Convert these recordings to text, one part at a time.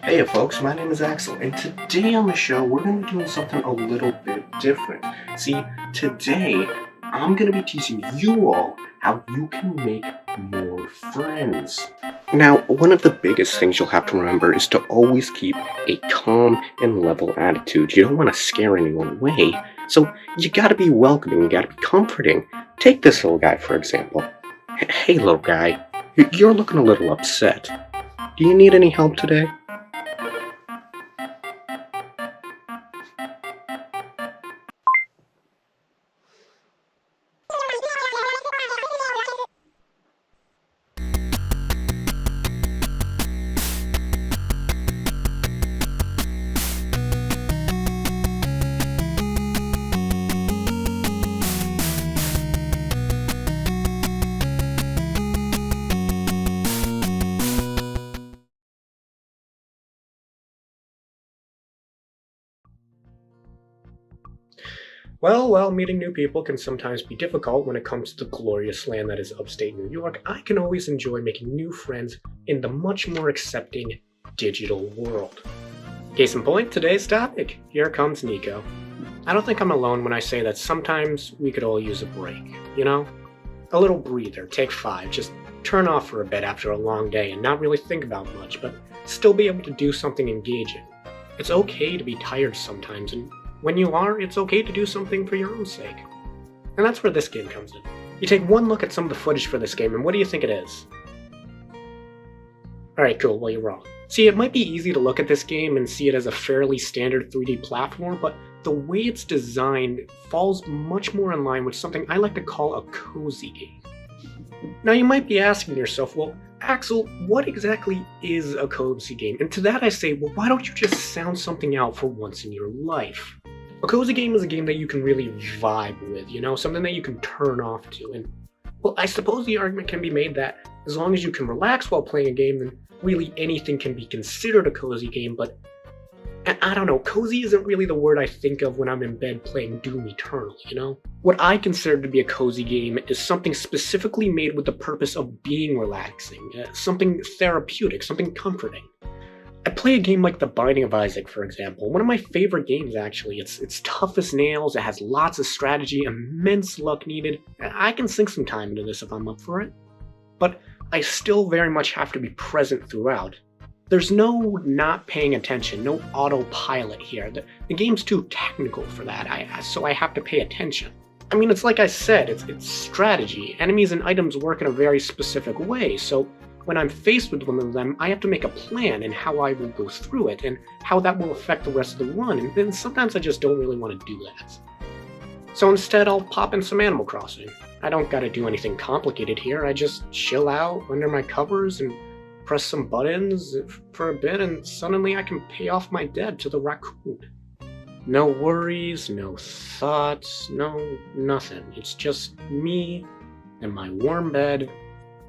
Hey folks, my name is Axel, and today on the show we're going to be doing something a little bit different. See, today I'm going to be teaching you all how you can make more friends. Now, one of the biggest things you'll have to remember is to always keep a calm and level attitude. You don't want to scare anyone away, so you gotta be welcoming, you gotta be comforting. Take this little guy, for example. Hey little guy, you're looking a little upset. Do you need any help today? Well, meeting new people can sometimes be difficult when it comes to the glorious land that is upstate New York. I can always enjoy making new friends in the much more accepting digital world. Case in point, today's topic, Here Comes Niko. I don't think I'm alone when I say that sometimes we could all use a break, you know? A little breather, take 5, just turn off for a bit after a long day and not really think about much, but still be able to do something engaging. It's okay to be tired sometimes, and when you are, it's okay to do something for your own sake. And that's where this game comes in. You take one look at some of the footage for this game, and what do you think it is? Alright, cool, well you're wrong. See, it might be easy to look at this game and see it as a fairly standard 3D platform, but the way it's designed falls much more in line with something I like to call a cozy game. Now you might be asking yourself, well, Axel, what exactly is a cozy game? And to that I say, well, why don't you just sound something out for once in your life? A cozy game is a game that you can really vibe with, you know, something that you can turn off to. And, well, I suppose the argument can be made that as long as you can relax while playing a game, then really anything can be considered a cozy game, but I don't know, cozy isn't really the word I think of when I'm in bed playing Doom Eternal, you know? What I consider to be a cozy game is something specifically made with the purpose of being relaxing, something therapeutic, something comforting. I play a game like The Binding of Isaac, for example. One of my favorite games, actually. It's tough as nails, it has lots of strategy, immense luck needed. I can sink some time into this if I'm up for it. But I still very much have to be present throughout. There's no not paying attention, no autopilot here. The game's too technical for that, so I have to pay attention. I mean, it's like I said, it's strategy. Enemies and items work in a very specific way, so when I'm faced with one of them, I have to make a plan and how I will go through it, and how that will affect the rest of the run, and then sometimes I just don't really want to do that. So instead, I'll pop in some Animal Crossing. I don't gotta do anything complicated here, I just chill out under my covers and press some buttons for a bit, and suddenly I can pay off my debt to the raccoon. No worries, no thoughts, no nothing. It's just me and my warm bed,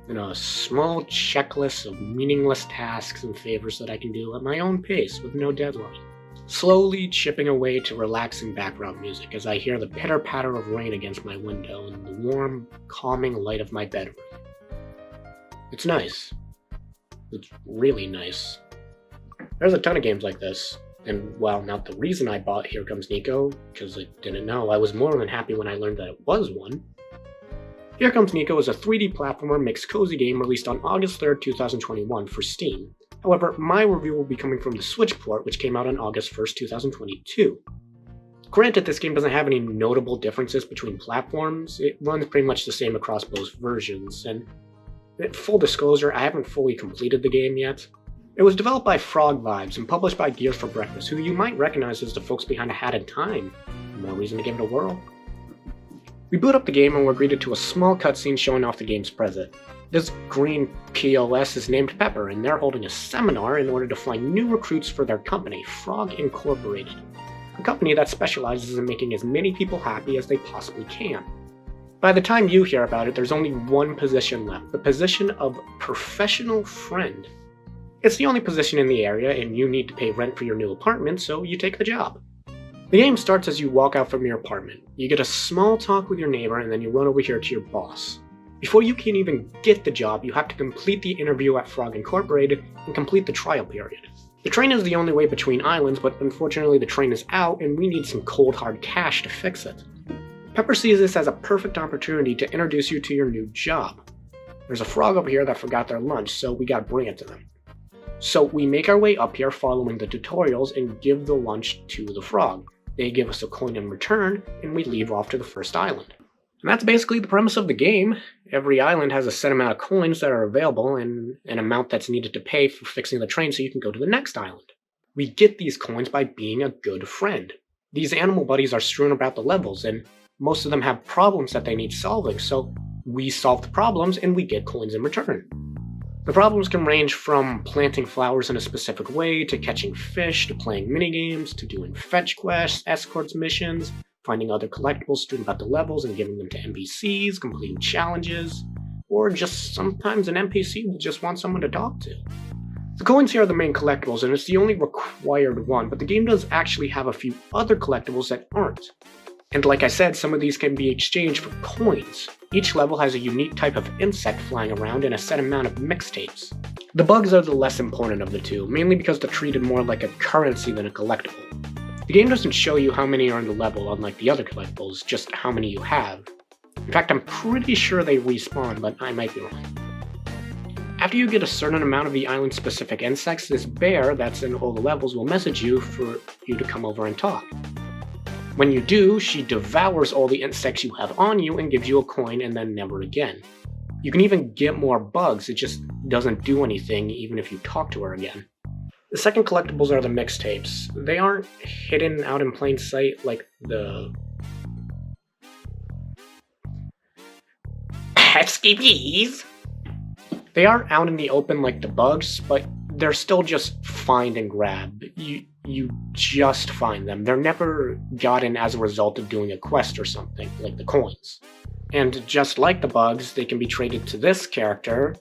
and a small checklist of meaningless tasks and favors that I can do at my own pace with no deadline. Slowly chipping away to relaxing background music as I hear the pitter-patter of rain against my window and the warm, calming light of my bedroom. It's nice. It's really nice. There's a ton of games like this, and well, now the reason I bought Here Comes Niko, because I didn't know, I was more than happy when I learned that it was one. Here Comes Niko is a 3D platformer mixed cozy game released on August 3rd, 2021 for Steam. However, my review will be coming from the Switch port, which came out on August 1st, 2022. Granted, this game doesn't have any notable differences between platforms. It runs pretty much the same across both versions, and full disclosure, I haven't fully completed the game yet. It was developed by Frog Vibes and published by Gears for Breakfast, who you might recognize as the folks behind A Hat in Time. No reason to give it a whirl. We boot up the game and we're greeted to a small cutscene showing off the game's president. This green POS is named Pepper, and they're holding a seminar in order to find new recruits for their company, Frog Incorporated. A company that specializes in making as many people happy as they possibly can. By the time you hear about it, there's only one position left, the position of professional friend. It's the only position in the area, and you need to pay rent for your new apartment, so you take the job. The game starts as you walk out from your apartment. You get a small talk with your neighbor, and then you run over here to your boss. Before you can even get the job, you have to complete the interview at Frog Incorporated and complete the trial period. The train is the only way between islands, but unfortunately the train is out and we need some cold hard cash to fix it. Pepper sees this as a perfect opportunity to introduce you to your new job. There's a frog over here that forgot their lunch, so we gotta bring it to them. So we make our way up here following the tutorials and give the lunch to the frog. They give us a coin in return, and we leave off to the first island. And that's basically the premise of the game. Every island has a set amount of coins that are available and an amount that's needed to pay for fixing the train so you can go to the next island. We get these coins by being a good friend. These animal buddies are strewn about the levels, and most of them have problems that they need solving, so we solve the problems and we get coins in return. The problems can range from planting flowers in a specific way, to catching fish, to playing minigames, to doing fetch quests, escorts missions, finding other collectibles strewn about the levels and giving them to NPCs, completing challenges, or just sometimes an NPC will just want someone to talk to. The coins here are the main collectibles, and it's the only required one, but the game does actually have a few other collectibles that aren't. And like I said, some of these can be exchanged for coins. Each level has a unique type of insect flying around and a set amount of mixtapes. The bugs are the less important of the two, mainly because they're treated more like a currency than a collectible. The game doesn't show you how many are in the level, unlike the other collectibles, just how many you have. In fact, I'm pretty sure they respawn, but I might be wrong. After you get a certain amount of the island-specific insects, this bear that's in all the levels will message you for you to come over and talk. When you do, she devours all the insects you have on you and gives you a coin and then never again. You can even get more bugs, it just doesn't do anything even if you talk to her again. The second collectibles are the mixtapes. They aren't hidden out in plain sight like the... Escapees! They aren't out in the open like the bugs, but they're still just find and grab. You just find them. They're never gotten as a result of doing a quest or something, like the coins. And just like the bugs, they can be traded to this character.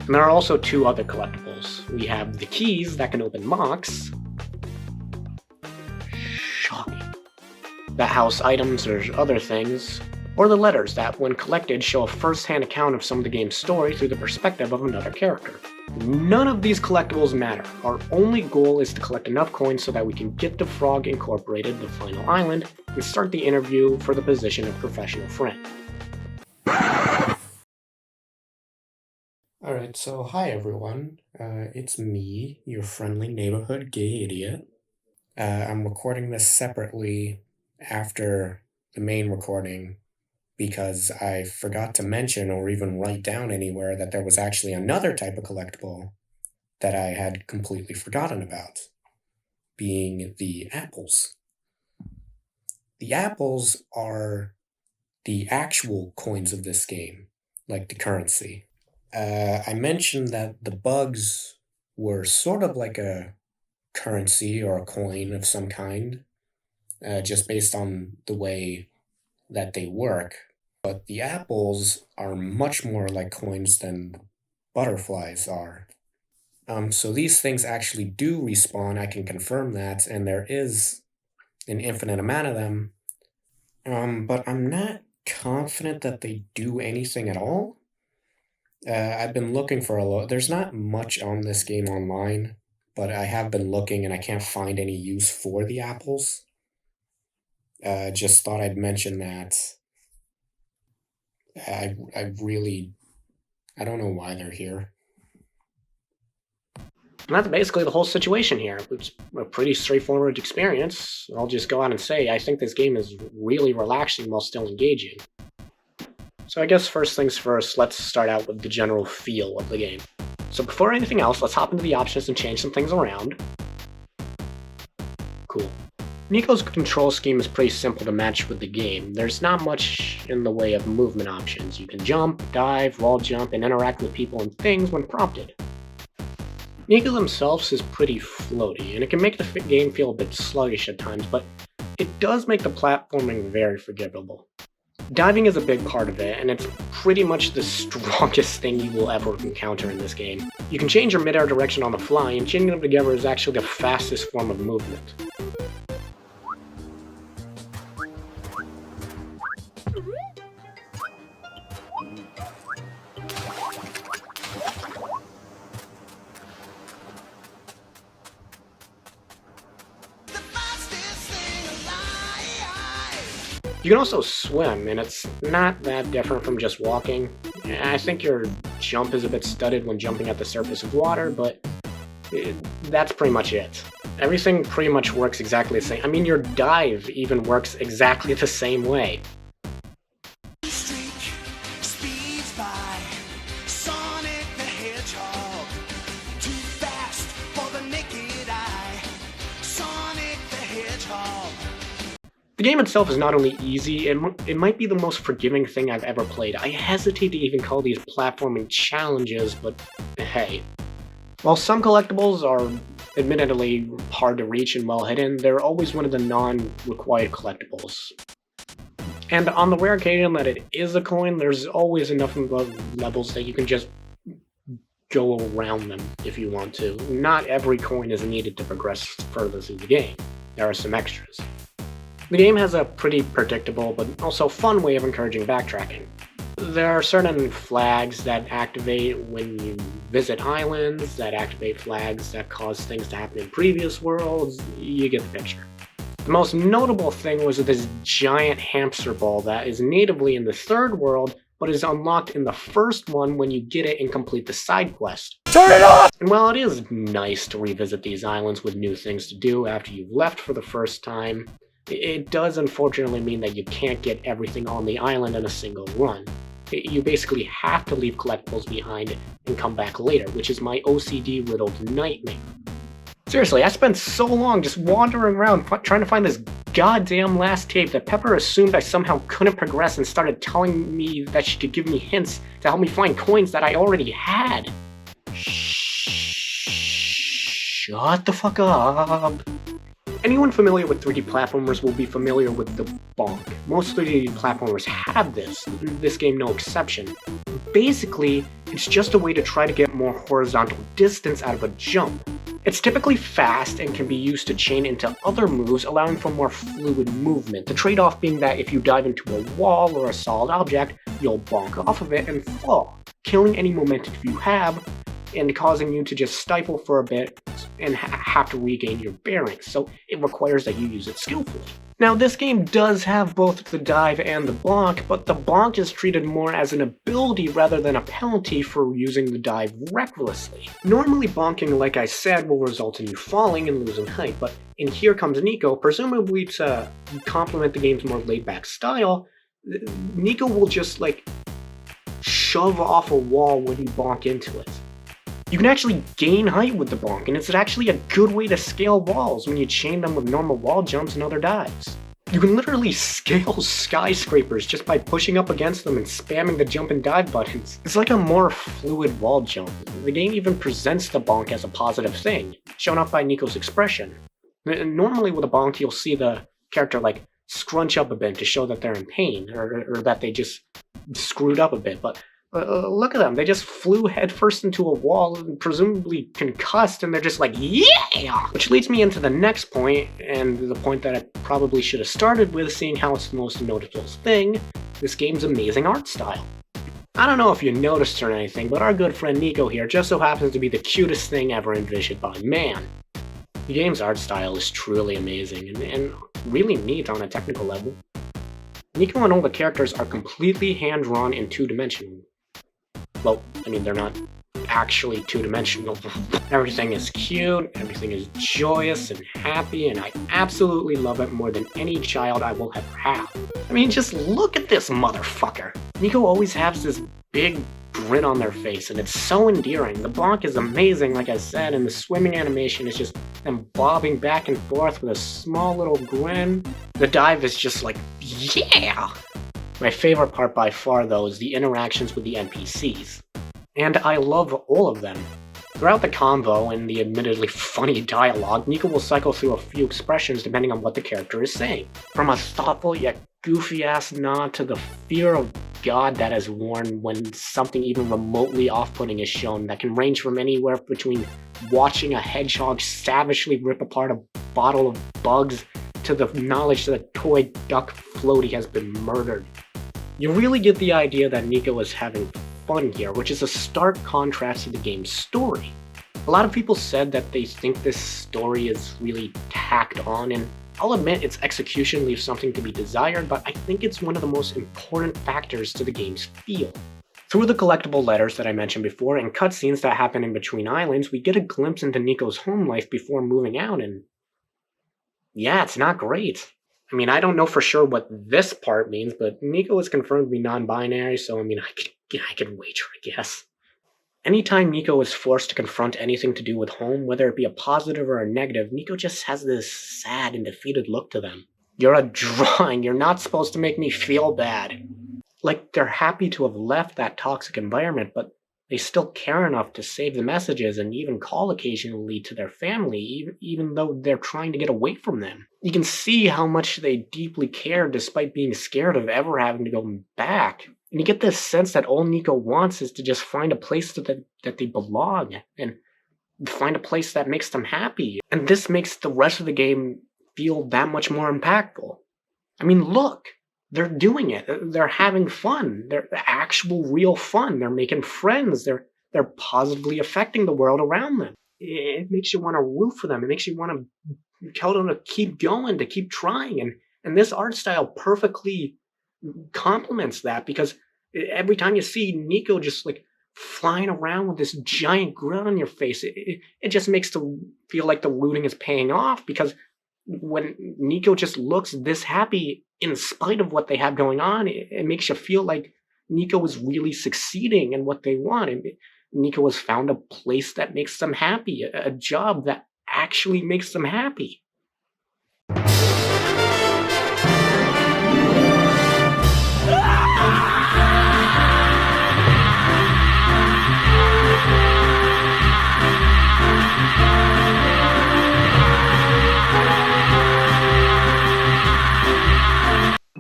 And there are also two other collectibles. We have the keys that can open locks. Shocking. That house items or other things. Or the letters that, when collected, show a first-hand account of some of the game's story through the perspective of another character. None of these collectibles matter. Our only goal is to collect enough coins so that we can get to Frog Incorporated, the final island, and start the interview for the position of professional friend. Alright, so hi everyone, it's me, your friendly neighborhood gay idiot. I'm recording this separately after the main recording because I forgot to mention or even write down anywhere that there was actually another type of collectible that I had completely forgotten about, being the apples. The apples are the actual coins of this game, like the currency. I mentioned that the bugs were sort of like a currency or a coin of some kind, just based on the way that they work. But the apples are much more like coins than butterflies are. So these things actually do respawn, I can confirm that, and there is an infinite amount of them. But I'm not confident that they do anything at all. I've been looking for a lot. There's not much on this game online, but I have been looking and I can't find any use for the apples. Just thought I'd mention that. I don't know why they're here. And that's basically the whole situation here. It's a pretty straightforward experience. I'll just go out and say, I think this game is really relaxing while still engaging. So I guess first things first, let's start out with the general feel of the game. So before anything else, let's hop into the options and change some things around. Cool. Niko's control scheme is pretty simple to match with the game. There's not much in the way of movement options. You can jump, dive, wall jump, and interact with people and things when prompted. Niko himself is pretty floaty, and it can make the game feel a bit sluggish at times, but it does make the platforming very forgivable. Diving is a big part of it, and it's pretty much the strongest thing you will ever encounter in this game. You can change your mid-air direction on the fly, and chaining them together is actually the fastest form of movement. You can also swim, and it's not that different from just walking. I think your jump is a bit studded when jumping at the surface of water, but that's pretty much it. Everything pretty much works exactly the same. I mean, your dive even works exactly the same way. Speeds by Sonic the Hedgehog, too fast for the naked eye. Sonic the Hedgehog. The game itself is not only easy, it might be the most forgiving thing I've ever played. I hesitate to even call these platforming challenges, but hey. While some collectibles are admittedly hard to reach and well hidden, they're always one of the non-required collectibles. And on the rare occasion that it is a coin, there's always enough levels that you can just go around them if you want to. Not every coin is needed to progress further through the game. There are some extras. The game has a pretty predictable but also fun way of encouraging backtracking. There are certain flags that activate when you visit islands, that activate flags that cause things to happen in previous worlds. You get the picture. The most notable thing was this giant hamster ball that is natively in the third world, but is unlocked in the first one when you get it and complete the side quest. Turn it off! And while it is nice to revisit these islands with new things to do after you've left for the first time, it does unfortunately mean that you can't get everything on the island in a single run. You basically have to leave collectibles behind and come back later, which is my OCD-riddled nightmare. Seriously, I spent so long just wandering around trying to find this goddamn last tape that Pepper assumed I somehow couldn't progress and started telling me that she could give me hints to help me find coins that I already had. Shut the fuck up. Anyone familiar with 3D platformers will be familiar with the bonk. Most 3D platformers have this game no exception. Basically, it's just a way to try to get more horizontal distance out of a jump. It's typically fast and can be used to chain into other moves, allowing for more fluid movement. The trade-off being that if you dive into a wall or a solid object, you'll bonk off of it and fall, killing any momentum you have, and causing you to just stifle for a bit and have to regain your bearings, so it requires that you use it skillfully. Now, this game does have both the dive and the bonk, but the bonk is treated more as an ability rather than a penalty for using the dive recklessly. Normally, bonking, like I said, will result in you falling and losing height, but in Here Comes Niko, presumably to complement the game's more laid-back style, Niko will just, shove off a wall when you bonk into it. You can actually gain height with the bonk, and it's actually a good way to scale walls when you chain them with normal wall jumps and other dives. You can literally scale skyscrapers just by pushing up against them and spamming the jump and dive buttons. It's like a more fluid wall jump. The game even presents the bonk as a positive thing, shown off by Niko's expression. Normally with a bonk, you'll see the character scrunch up a bit to show that they're in pain, or that they just screwed up a bit, but look at them, they just flew headfirst into a wall and presumably concussed, and they're just like, yeah! Which leads me into the next point, and the point that I probably should have started with, seeing how it's the most notable thing, this game's amazing art style. I don't know if you noticed or anything, but our good friend Niko here just so happens to be the cutest thing ever envisioned by man. The game's art style is truly amazing, and really neat on a technical level. Niko and all the characters are completely hand-drawn and two-dimensional. Well, I mean, they're not actually two-dimensional. Everything is cute, everything is joyous and happy, and I absolutely love it more than any child I will ever have. I mean, just look at this motherfucker! Niko always has this big grin on their face, and it's so endearing. The bonk is amazing, like I said, and the swimming animation is just them bobbing back and forth with a small little grin. The dive is just like, yeah! My favorite part by far, though, is the interactions with the NPCs. And I love all of them. Throughout the convo and the admittedly funny dialogue, Niko will cycle through a few expressions depending on what the character is saying. From a thoughtful yet goofy-ass nod to the fear of God that is worn when something even remotely off-putting is shown, that can range from anywhere between watching a hedgehog savagely rip apart a bottle of bugs to the knowledge that a toy duck floaty has been murdered. You really get the idea that Niko is having fun here, which is a stark contrast to the game's story. A lot of people said that they think this story is really tacked on, and I'll admit its execution leaves something to be desired, but I think it's one of the most important factors to the game's feel. Through the collectible letters that I mentioned before and cutscenes that happen in between islands, we get a glimpse into Niko's home life before moving out, and yeah, it's not great. I mean, I don't know for sure what this part means, but Niko is confirmed to be non-binary, so I mean, I could wager, I guess. Anytime Niko is forced to confront anything to do with home, whether it be a positive or a negative, Niko just has this sad and defeated look to them. You're a drawing, you're not supposed to make me feel bad. Like, they're happy to have left that toxic environment, but they still care enough to save the messages and even call occasionally to their family, even though they're trying to get away from them. You can see how much they deeply care despite being scared of ever having to go back. And you get this sense that all Niko wants is to just find a place that they belong, and find a place that makes them happy. And this makes the rest of the game feel that much more impactful. I mean, look! They're doing it. They're having fun. They're actual real fun. They're making friends. They're positively affecting the world around them. It makes you want to root for them. It makes you want to tell them to keep going, to keep trying. And this art style perfectly complements that, because every time you see Niko just like flying around with this giant grin on your face, it just makes the feel like the rooting is paying off, because when Niko just looks this happy in spite of what they have going on, it makes you feel like Niko is really succeeding in what they want. And Niko has found a place that makes them happy, a job that actually makes them happy.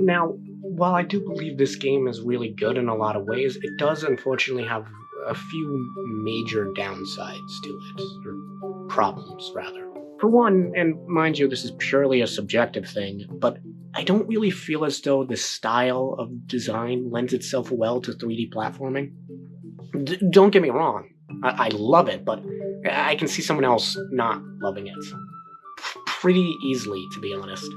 Now, while I do believe this game is really good in a lot of ways, it does unfortunately have a few major downsides to it, or problems, rather. For one, and mind you, this is purely a subjective thing, but I don't really feel as though the style of design lends itself well to 3D platforming. Don't get me wrong, I love it, but I can see someone else not loving it. Pretty easily, to be honest.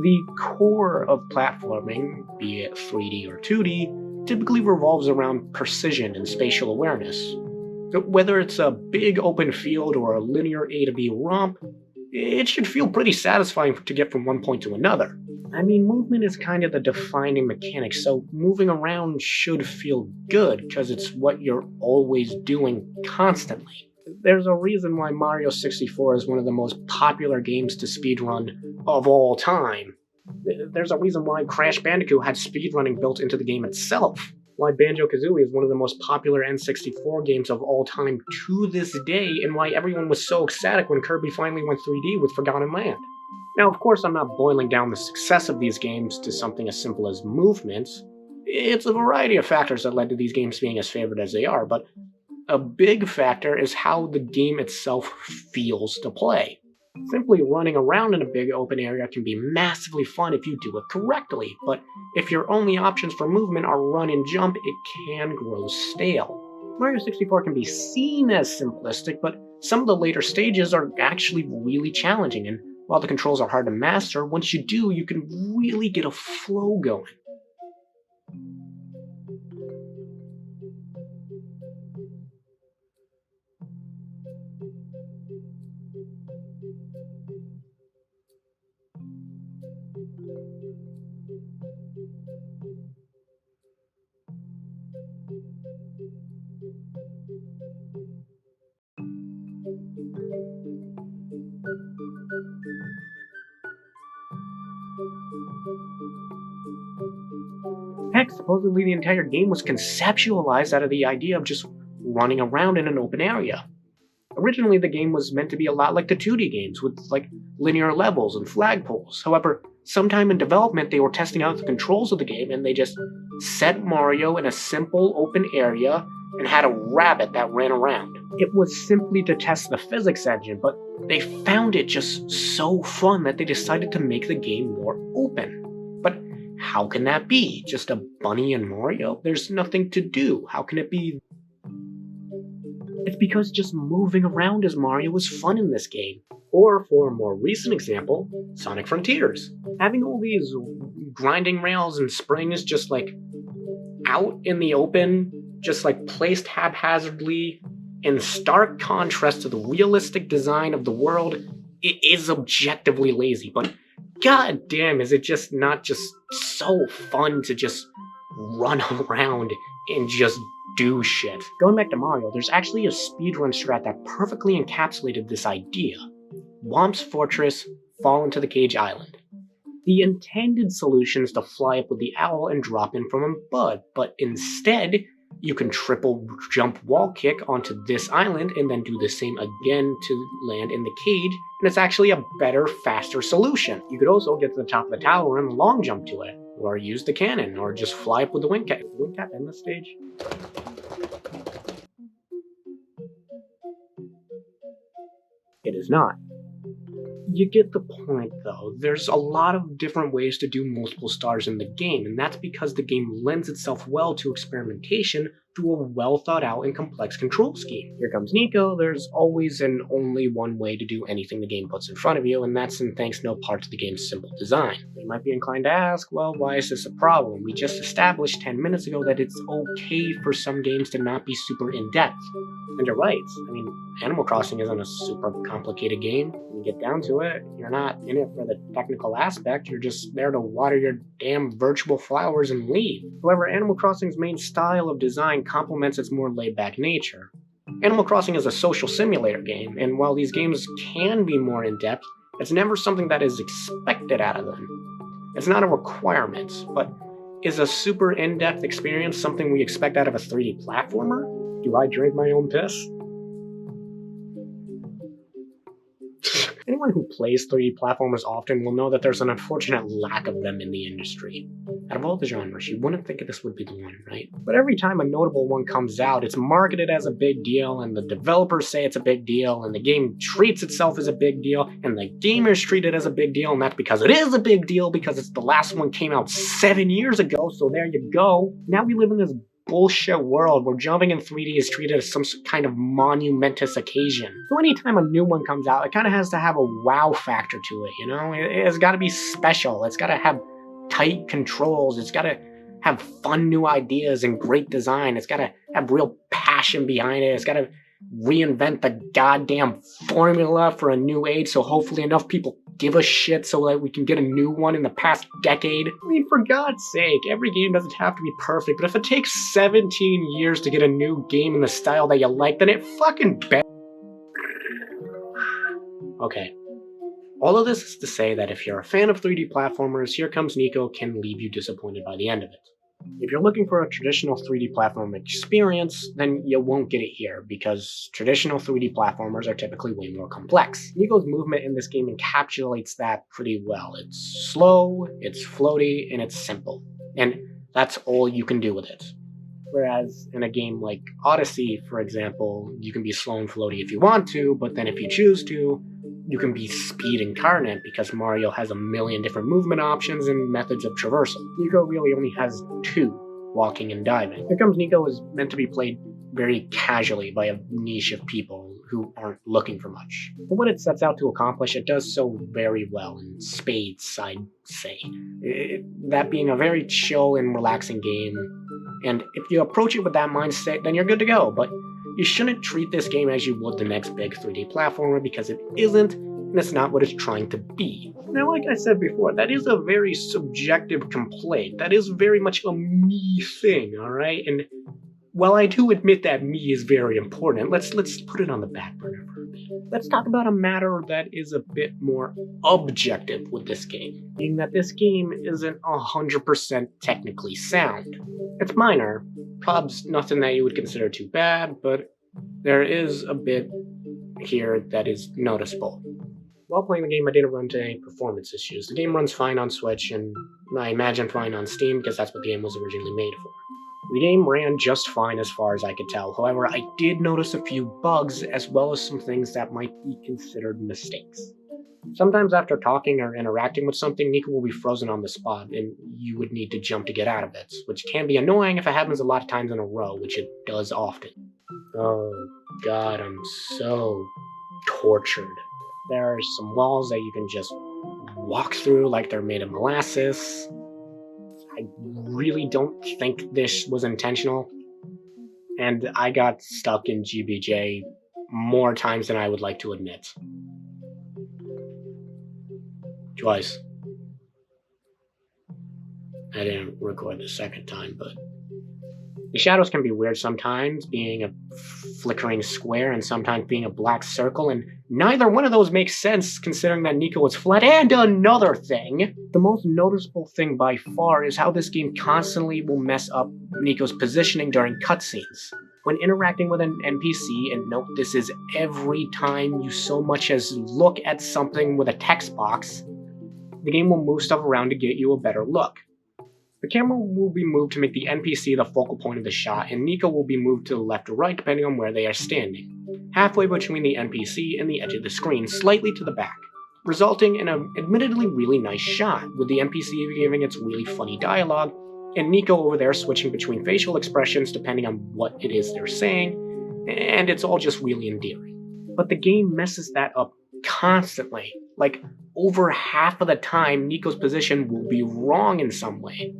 The core of platforming, be it 3D or 2D, typically revolves around precision and spatial awareness. Whether it's a big open field or a linear A to B romp, it should feel pretty satisfying to get from one point to another. I mean, movement is kind of the defining mechanic, so moving around should feel good, because it's what you're always doing constantly. There's a reason why Mario 64 is one of the most popular games to speedrun of all time. There's a reason why Crash Bandicoot had speedrunning built into the game itself. Why Banjo-Kazooie is one of the most popular N64 games of all time to this day, and why everyone was so ecstatic when Kirby finally went 3D with Forgotten Land. Now, of course, I'm not boiling down the success of these games to something as simple as movements. It's a variety of factors that led to these games being as favored as they are, but a big factor is how the game itself feels to play. Simply running around in a big open area can be massively fun if you do it correctly, but if your only options for movement are run and jump, it can grow stale. Mario 64 can be seen as simplistic, but some of the later stages are actually really challenging, and while the controls are hard to master, once you do, you can really get a flow going. Heck, supposedly the entire game was conceptualized out of the idea of just running around in an open area. Originally, the game was meant to be a lot like the 2D games, with like linear levels and flagpoles. However, sometime in development, they were testing out the controls of the game, and they just set Mario in a simple open area and had a rabbit that ran around. It was simply to test the physics engine, but they found it just so fun that they decided to make the game more open. But how can that be? Just a bunny and Mario? There's nothing to do. How can it be? It's because just moving around as Mario was fun in this game. Or, for a more recent example, Sonic Frontiers. Having all these grinding rails and springs just like out in the open, just like placed haphazardly, in stark contrast to the realistic design of the world, it is objectively lazy, but god damn, is it just not just so fun to just run around and just do shit. Going back to Mario, there's actually a speedrun strat that perfectly encapsulated this idea. Womp's Fortress, Fall into the Cage Island. The intended solution is to fly up with the owl and drop in from above, but instead, you can triple jump wall kick onto this island and then do the same again to land in the cage, and it's actually a better, faster solution. You could also get to the top of the tower and long jump to it, or use the cannon, or just fly up with the wing cap. Is the wing cap in this stage? It is not. You get the point, though. There's a lot of different ways to do multiple stars in the game, and that's because the game lends itself well to experimentation through a well-thought-out and complex control scheme. Here Comes Niko, there's always and only one way to do anything the game puts in front of you, and that's in thanks no part to the game's simple design. You might be inclined to ask, well, why is this a problem? We just established 10 minutes ago that it's okay for some games to not be super in-depth. And you're right. I mean, Animal Crossing isn't a super complicated game. When you get down to it, you're not in it for the technical aspect, you're just there to water your damn virtual flowers and leave. However, Animal Crossing's main style of design complements its more laid-back nature. Animal Crossing is a social simulator game, and while these games can be more in-depth, it's never something that is expected out of them. It's not a requirement, but is a super in-depth experience something we expect out of a 3D platformer? Do I drink my own piss? Anyone who plays 3D platformers often will know that there's an unfortunate lack of them in the industry. Out of all the genres, you wouldn't think this would be the one, right? But every time a notable one comes out, it's marketed as a big deal, and the developers say it's a big deal, and the game treats itself as a big deal, and the gamers treat it as a big deal, and that's because it is a big deal, because it's the last one came out 7 years ago, so there you go. Now we live in this bullshit world where jumping in 3D is treated as some kind of monumentous occasion. So anytime a new one comes out, it kind of has to have a wow factor to it, you know? It's got to be special. It's got to have tight controls. It's got to have fun new ideas and great design. It's got to have real passion behind it. It's got to reinvent the goddamn formula for a new age, so hopefully enough people give a shit so that we can get a new one in the past decade. I mean, for God's sake, every game doesn't have to be perfect, but if it takes 17 years to get a new game in the style that you like, then it fucking better. Okay. All of this is to say that if you're a fan of 3D platformers, Here Comes Niko can leave you disappointed by the end of it. If you're looking for a traditional 3D platform experience, then you won't get it here, because traditional 3D platformers are typically way more complex. Niko's movement in this game encapsulates that pretty well. It's slow, it's floaty, and it's simple. And that's all you can do with it. Whereas in a game like Odyssey, for example, you can be slow and floaty if you want to, but then if you choose to, you can be speed incarnate because Mario has a million different movement options and methods of traversal. Niko really only has two, walking and diving. Here Comes Niko is meant to be played very casually by a niche of people who aren't looking for much. But what it sets out to accomplish, it does so very well in spades, I'd say. That being a very chill and relaxing game, and if you approach it with that mindset, then you're good to go, but you shouldn't treat this game as you would the next big 3D platformer because it isn't, and it's not what it's trying to be. Now, like I said before, that is a very subjective complaint. That is very much a me thing, alright? And while I do admit that me is very important, let's put it on the back burner for a bit. Let's talk about a matter that is a bit more objective with this game, being that this game isn't 100% technically sound. It's minor, probably nothing that you would consider too bad, but there is a bit here that is noticeable. While playing the game, I didn't run into any performance issues. The game runs fine on Switch, and I imagine fine on Steam, because that's what the game was originally made for. The game ran just fine as far as I could tell. However, I did notice a few bugs, as well as some things that might be considered mistakes. Sometimes after talking or interacting with something, Niko will be frozen on the spot, and you would need to jump to get out of it, which can be annoying if it happens a lot of times in a row, which it does often. Oh god, I'm so tortured. There are some walls that you can just walk through like they're made of molasses. I really don't think this was intentional, and I got stuck in GBJ more times than I would like to admit. Twice. I didn't record the second time, but the shadows can be weird sometimes, being a flickering square and sometimes being a black circle, and neither one of those makes sense considering that Niko is flat. And another thing, the most noticeable thing by far is how this game constantly will mess up Niko's positioning during cutscenes. When interacting with an NPC, and note this is every time you so much as look at something with a text box, the game will move stuff around to get you a better look. The camera will be moved to make the NPC the focal point of the shot, and Niko will be moved to the left or right depending on where they are standing, halfway between the NPC and the edge of the screen, slightly to the back, resulting in an admittedly really nice shot, with the NPC giving its really funny dialogue, and Niko over there switching between facial expressions depending on what it is they're saying, and it's all just really endearing. But the game messes that up constantly. Like, over half of the time, Niko's position will be wrong in some way.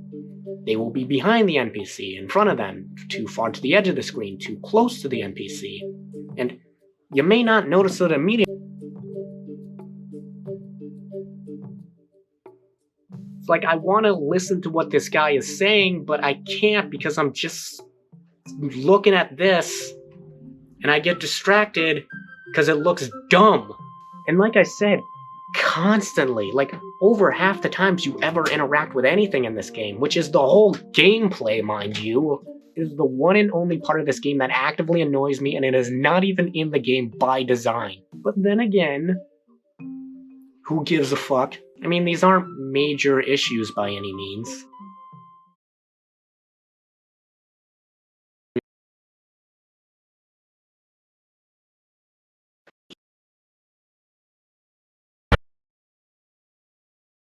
They will be behind the NPC, in front of them, too far to the edge of the screen, too close to the NPC, and you may not notice it immediately. It's like I want to listen to what this guy is saying, but I can't because I'm just looking at this, and I get distracted because it looks dumb. And like I said, constantly, like over half the times you ever interact with anything in this game, which is the whole gameplay, mind you, is the one and only part of this game that actively annoys me, and it is not even in the game by design. But then again, who gives a fuck? I mean, these aren't major issues by any means.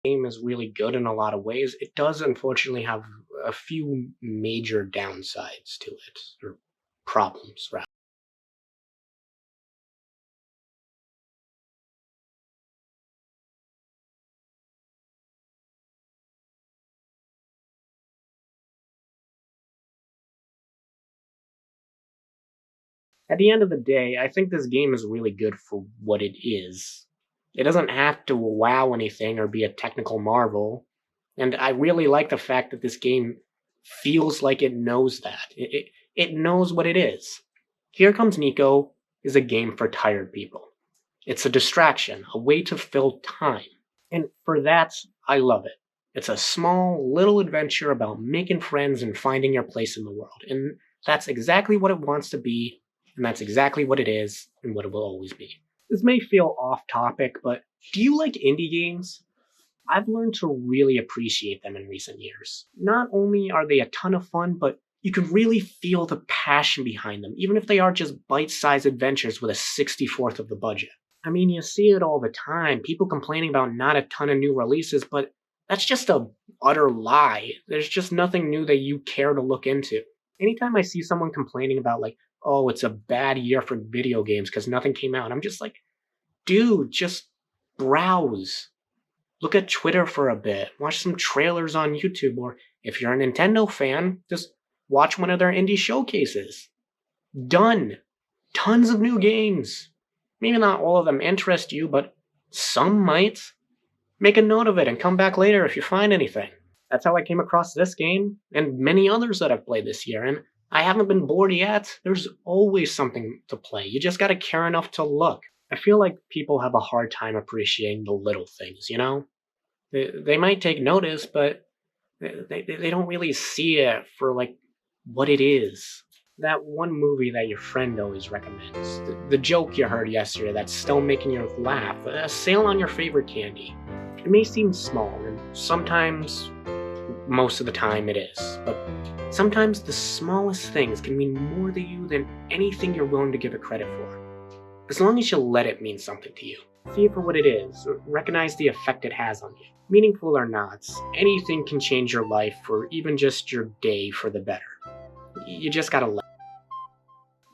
Game is really good in a lot of ways. It does unfortunately have a few major downsides to it, or problems, rather. At the end of the day, I think this game is really good for what it is. It doesn't have to wow anything or be a technical marvel, and I really like the fact that this game feels like it knows that. It knows what it is. Here Comes Niko is a game for tired people. It's a distraction, a way to fill time. And for that, I love it. It's a small, little adventure about making friends and finding your place in the world. And that's exactly what it wants to be, and that's exactly what it is, and what it will always be. This may feel off topic, but do you like indie games? I've learned to really appreciate them in recent years. Not only are they a ton of fun, but you can really feel the passion behind them, even if they are just bite-sized adventures with a 64th of the budget. I mean, you see it all the time, people complaining about not a ton of new releases, but that's just a utter lie. There's just nothing new that you care to look into. Anytime I see someone complaining about, like, oh, it's a bad year for video games because nothing came out, I'm just like, dude, just browse. Look at Twitter for a bit, watch some trailers on YouTube, or if you're a Nintendo fan, just watch one of their indie showcases. Done. Tons of new games. Maybe not all of them interest you, but some might. Make a note of it and come back later if you find anything. That's how I came across this game, and many others that I've played this year, and I haven't been bored yet. There's always something to play. You just gotta care enough to look. I feel like people have a hard time appreciating the little things, you know? They might take notice, but they don't really see it for, like, what it is. That one movie that your friend always recommends, the joke you heard yesterday that's still making you laugh, a sale on your favorite candy. It may seem small, and sometimes, most of the time, it is, but sometimes the smallest things can mean more to you than anything you're willing to give it credit for. As long as you let it mean something to you. See it for what it is, recognize the effect it has on you. Meaningful or not, anything can change your life or even just your day for the better. You just gotta let it.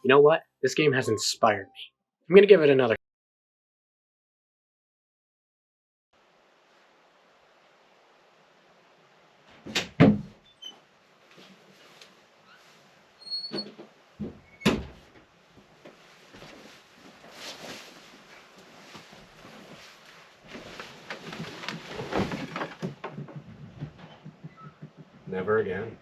You know what? This game has inspired me. I'm gonna give it another. Never again.